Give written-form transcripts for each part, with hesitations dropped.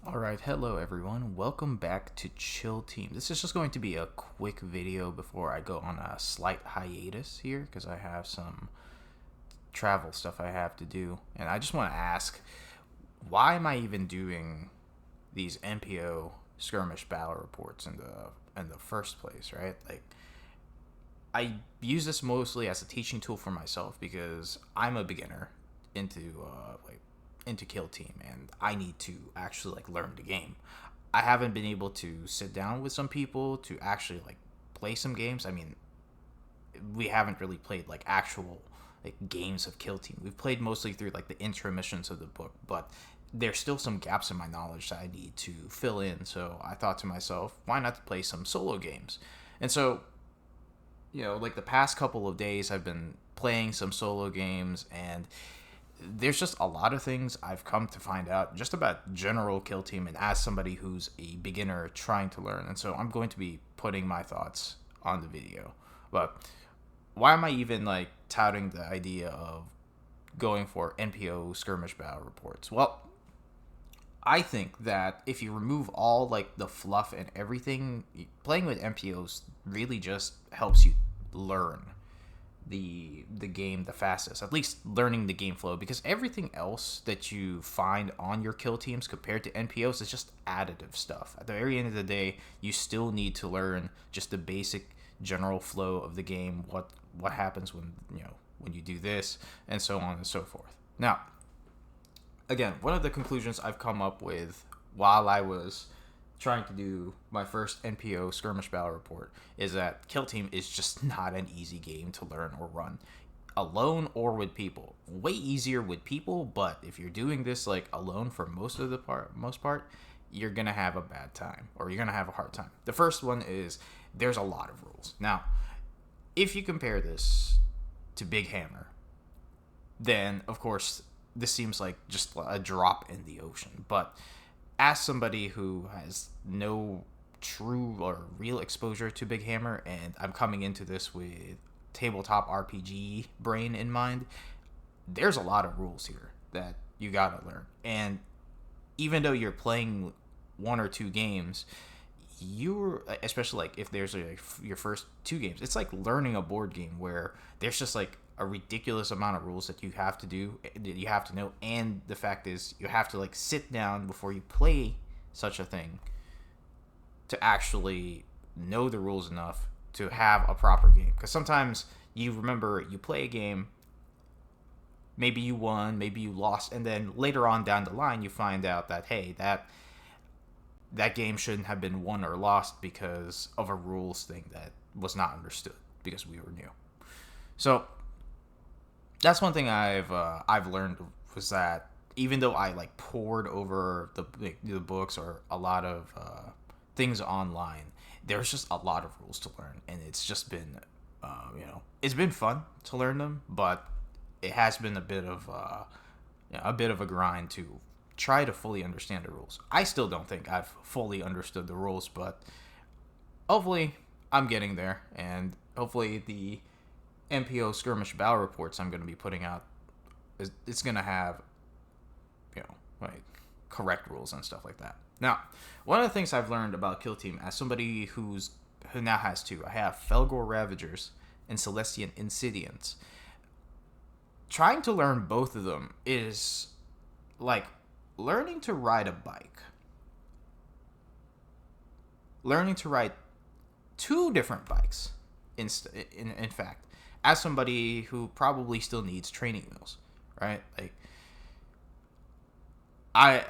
Alright, hello everyone. Welcome back to Chill Team. This is just going to be a quick video before I go on a slight hiatus here because I have some travel stuff I have to do. And I just want to ask, why am I even doing these NPO Skirmish Battle Reports in the first place, right? I use this mostly as a teaching tool for myself because I'm a beginner into into Kill Team, and I need to actually learn the game. I haven't been able to sit down with some people to actually play some games. I mean, we haven't really played actual games of Kill Team. We've played mostly through the intro missions of the book, but there's still some gaps in my knowledge that I need to fill in. So I thought to myself, why not play some solo games? And so, the past couple of days, I've been playing some solo games, and there's just a lot of things I've come to find out just about general Kill Team, and as somebody who's a beginner trying to learn. And so I'm going to be putting my thoughts on the video. But why am I even touting the idea of going for NPO Skirmish Battle Reports? Well, I think that if you remove all the fluff and everything, playing with NPOs really just helps you learn the game the fastest, at least learning the game flow, because everything else that you find on your kill teams compared to NPOs is just additive stuff. At the very end of the day, you still need to learn just the basic general flow of the game, what happens when you do this, and so on and so forth. Now, again, one of the conclusions I've come up with while I was trying to do my first NPO Skirmish Battle Report is that Kill Team is just not an easy game to learn or run, alone or with people. Way easier with people, but if you're doing this alone for most part, you're gonna have a bad time, or you're gonna have a hard time. The first one is there's a lot of rules. Now, if you compare this to Big Hammer, then of course this seems like just a drop in the ocean. But as somebody who has no true or real exposure to Big Hammer, and I'm coming into this with tabletop RPG brain in mind, there's a lot of rules here that you gotta learn. And even though you're playing one or two games, you're, especially if there's your first two games, it's like learning a board game where there's just a ridiculous amount of rules that you have to do, that you have to know. And the fact is, you have to sit down before you play such a thing to actually know the rules enough to have a proper game. Because sometimes you remember you play a game, maybe you won, maybe you lost, and then later on down the line you find out that, hey, that game shouldn't have been won or lost because of a rules thing that was not understood because we were new. So that's one thing I've learned, was that even though I poured over the books or a lot of things online, there's just a lot of rules to learn, and it's just been it's been fun to learn them, but it has been a bit of a grind to try to fully understand the rules. I still don't think I've fully understood the rules, but hopefully I'm getting there, and hopefully the NPO Skirmish Battle Reports I'm going to be putting out, it's going to have correct rules and stuff like that. Now, one of the things I've learned about Kill Team, as somebody who now has two, I have Felgor Ravagers and Celestian Insidians. Trying to learn both of them is like learning to ride a bike. Learning to ride two different bikes, in fact, as somebody who probably still needs training wheels, right? I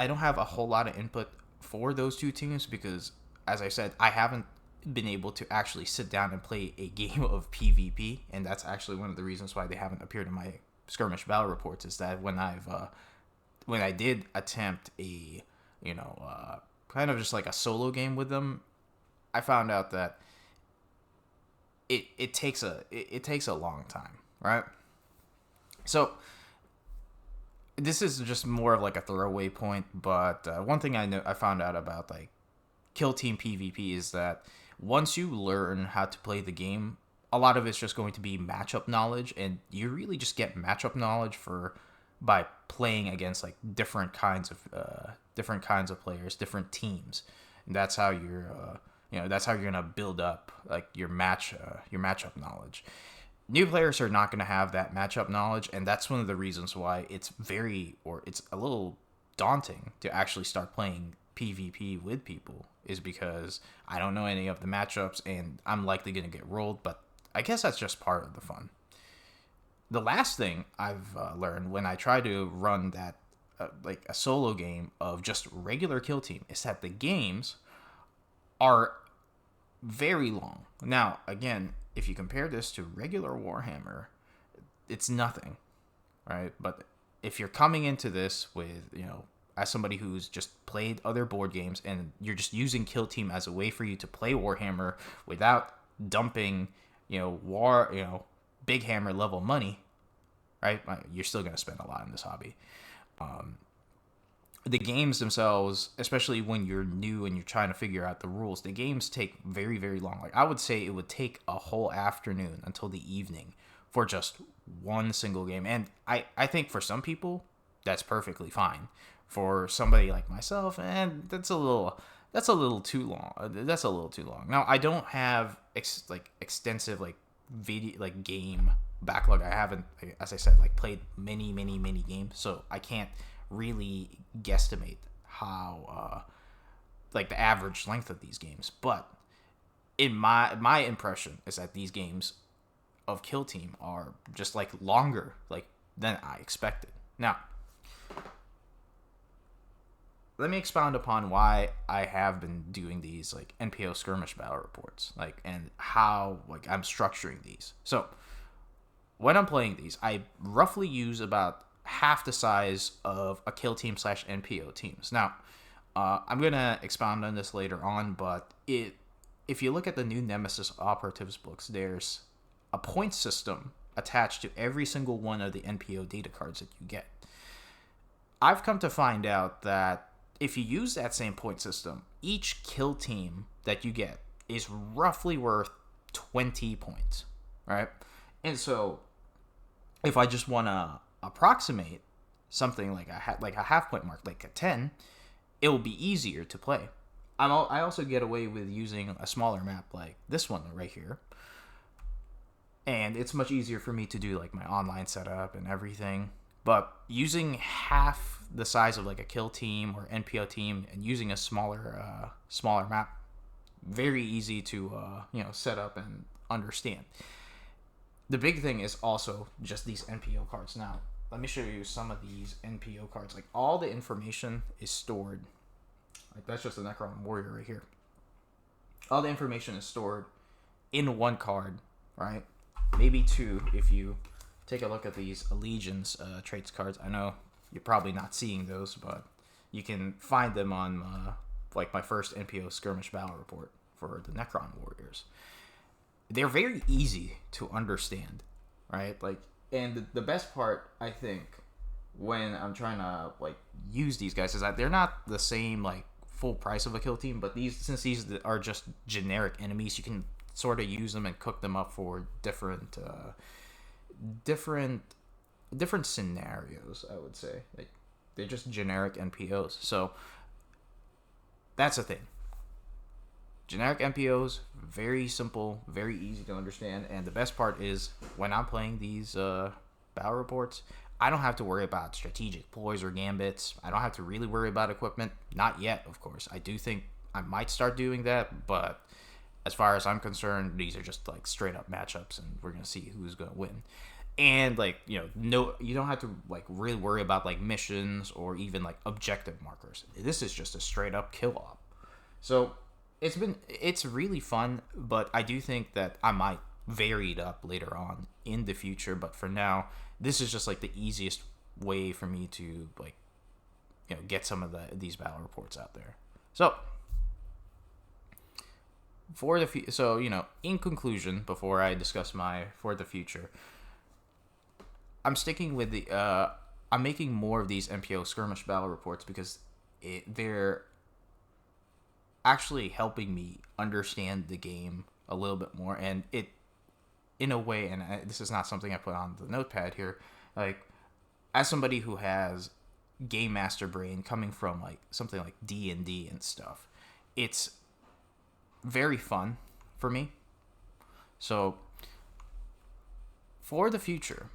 don't have a whole lot of input for those two teams because, as I said, I haven't been able to actually sit down and play a game of PvP, and that's actually one of the reasons why they haven't appeared in my Skirmish Battle Reports, is that when I did attempt a kind of just a solo game with them, I found out that it takes a long time, right? So this is just more of a throwaway point, but one thing I found out about Kill Team PvP is that once you learn how to play the game, a lot of it's just going to be matchup knowledge, and you really just get matchup knowledge by playing against different kinds of different kinds of players, different teams, and that's how that's how you're gonna build up like your matchup knowledge. New players are not gonna have that matchup knowledge, and that's one of the reasons why it's a little daunting to actually start playing PvP with people, is because I don't know any of the matchups and I'm likely gonna get rolled. But I guess that's just part of the fun. The last thing I've learned when I try to run that like a solo game of just regular kill team is that the games are very long. Now, again, if you compare this to regular Warhammer, it's nothing, right? But if you're coming into this with, as somebody who's just played other board games and you're just using kill team as a way for you to play Warhammer without dumping, big hammer level money, right? You're still going to spend a lot in this hobby. The games themselves, especially when you're new and you're trying to figure out the rules, the games take very, very long. Like I would say it would take a whole afternoon until the evening for just one single game. And I think for some people, that's perfectly fine. For somebody like myself, and that's a little too long. That's a little too long. Now, I don't have extensive video game backlog. I haven't, as I said, played many games, so I can't really guesstimate how the average length of these games. But in my impression is that these games of Kill Team are just longer than I expected. Now, let me expound upon why I have been doing these NPO Skirmish Battle Reports, and how I'm structuring these. So when I'm playing these, I roughly use about half the size of a kill team / NPO teams. Now, I'm gonna expound on this later on, but if you look at the new Nemesis Operatives books, there's a point system attached to every single one of the NPO data cards that you get. I've come to find out that if you use that same point system, each kill team that you get is roughly worth 20 points, right? And so if I just want to approximate something like a half point mark, like a 10, it will be easier to play. I also get away with using a smaller map like this one right here, and it's much easier for me to do my online setup and everything. But using half the size of a kill team or NPO team and using a smaller map, very easy to set up and understand. The big thing is also just these NPO cards. Now, let me show you some of these NPO cards. All the information is stored. That's just a Necron Warrior right here. All the information is stored in one card, right? Maybe two if you take a look at these Allegiance traits cards. I know you're probably not seeing those, but you can find them on my first NPO Skirmish Battle Report for the Necron Warriors. They're very easy to understand, right? And the best part, I think, when I'm trying to use these guys is that they're not the same full price of a kill team, but since these are just generic enemies, you can sort of use them and cook them up for different scenarios. I would say they're just generic NPOs. So that's the thing. Generic NPOs, very simple, very easy to understand, and the best part is when I'm playing these battle reports, I don't have to worry about strategic ploys or gambits. I don't have to really worry about equipment. Not yet, of course. I do think I might start doing that, but as far as I'm concerned, these are just straight up matchups, and we're gonna see who's gonna win. And no, you don't have to really worry about missions or even objective markers. This is just a straight up kill op. So it's really fun, but I do think that I might vary it up later on in the future. But for now, this is just the easiest way for me to get some of these battle reports out there. So in conclusion, before I discuss for the future, I'm sticking with I'm making more of these NPO Skirmish Battle Reports because they're actually helping me understand the game a little bit more, and it, in a way, and this is not something I put on the notepad here, as somebody who has game master brain coming from like something like D&D and stuff. It's very fun for me. So for the future,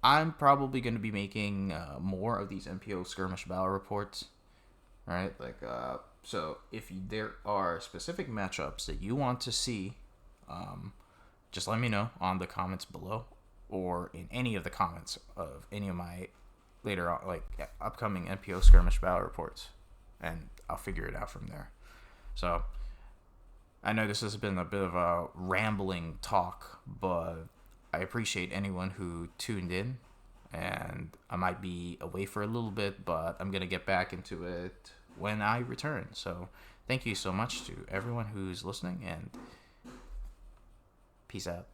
I'm probably going to be making more of these NPO Skirmish Battle Reports, right? Like, so if there are specific matchups that you want to see, just let me know on the comments below, or in any of the comments of any of my later on, like upcoming NPO Skirmish Battle Reports, and I'll figure it out from there. So I know this has been a bit of a rambling talk, but I appreciate anyone who tuned in, and I might be away for a little bit, but I'm going to get back into it when I return. So thank you so much to everyone who's listening, and peace out.